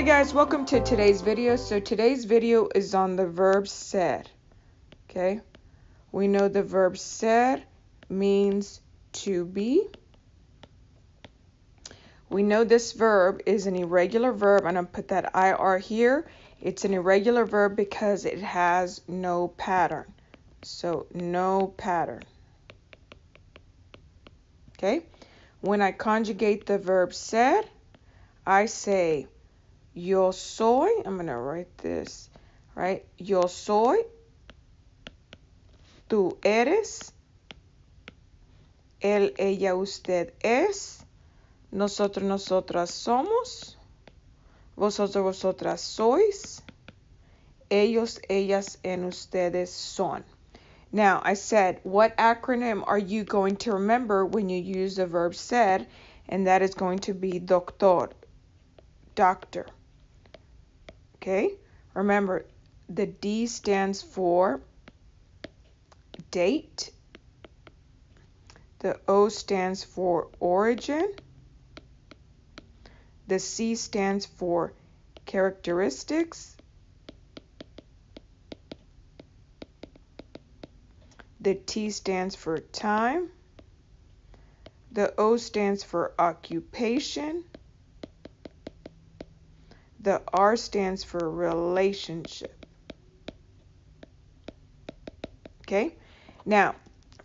guys, welcome to today's video. So today's video is on the verb ser. Okay, we know the verb ser means to be. We know this verb is an irregular verb. I'm going to put that IR here. It's an irregular verb because it has no pattern. So no pattern. Okay, when I conjugate the verb ser, I say yo soy. I'm going to write this, right? Yo soy. Tú eres. Él, ella, usted es. Nosotros, nosotras somos. Vosotros, vosotras sois. Ellos, ellas, and ustedes son. Now, I said, what acronym are you going to remember when you use the verb ser? And that is going to be doctor, doctor. Okay? Remember, the D stands for date. The O stands for origin. The C stands for characteristics. The T stands for time. The O stands for occupation. The R stands for relationship. Okay? Now,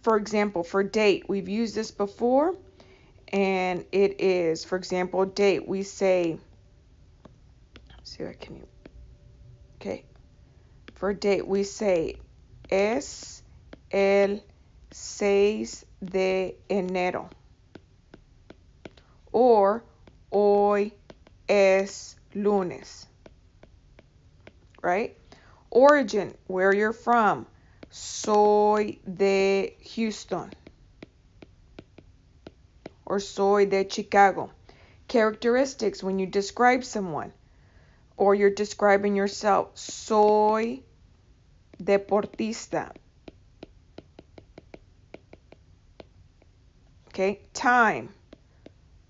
for example, for date, we've used this before. And it is, for example, date, we say, see what can you, okay. For date, we say, es el 6 de enero. Or, hoy es lunes. Right? Origin, where you're from. Soy de Houston. Or soy de Chicago. Characteristics, when you describe someone or you're describing yourself. Soy deportista. Okay, time.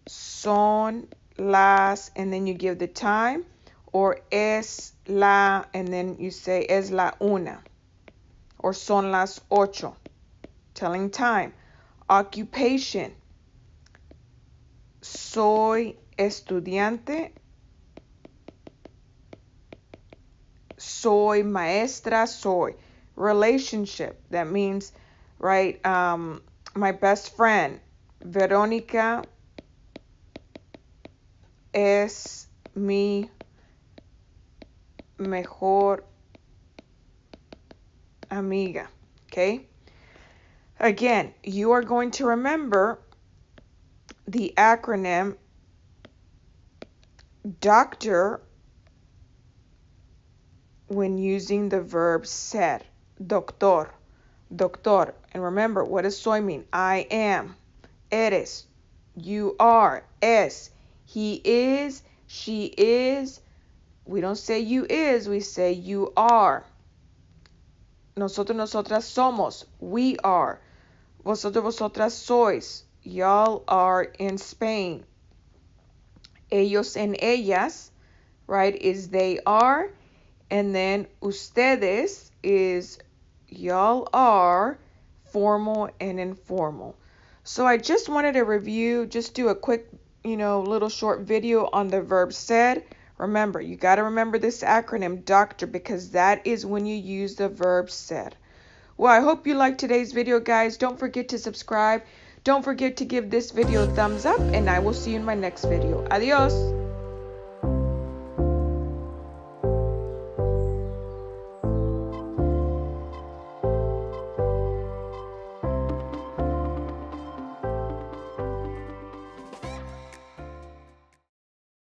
Son las, and then you give the time. Or es la, and then you say es la una. Or son las 8, telling time. Occupation. Soy estudiante. Soy maestra. Soy. Relationship. That means, right, my best friend. Verónica es mi mejor amiga. Okay? Again, you are going to remember the acronym doctor when using the verb ser. Doctor. Doctor. And remember, what does soy mean? I am. Eres. You are. Es. He is. She is. We don't say you is. We say you are. Nosotros, nosotras somos. We are. Vosotros, vosotras sois. Y'all are in Spain. Ellos and ellas, right, is they are. And then ustedes is y'all are, formal and informal. So I just wanted to review, just do a quick, little short video on the verb ser. Remember, you got to remember this acronym, doctor, because that is when you use the verb ser. Well, I hope you liked today's video, guys. Don't forget to subscribe. Don't forget to give this video a thumbs up, and I will see you in my next video. Adios.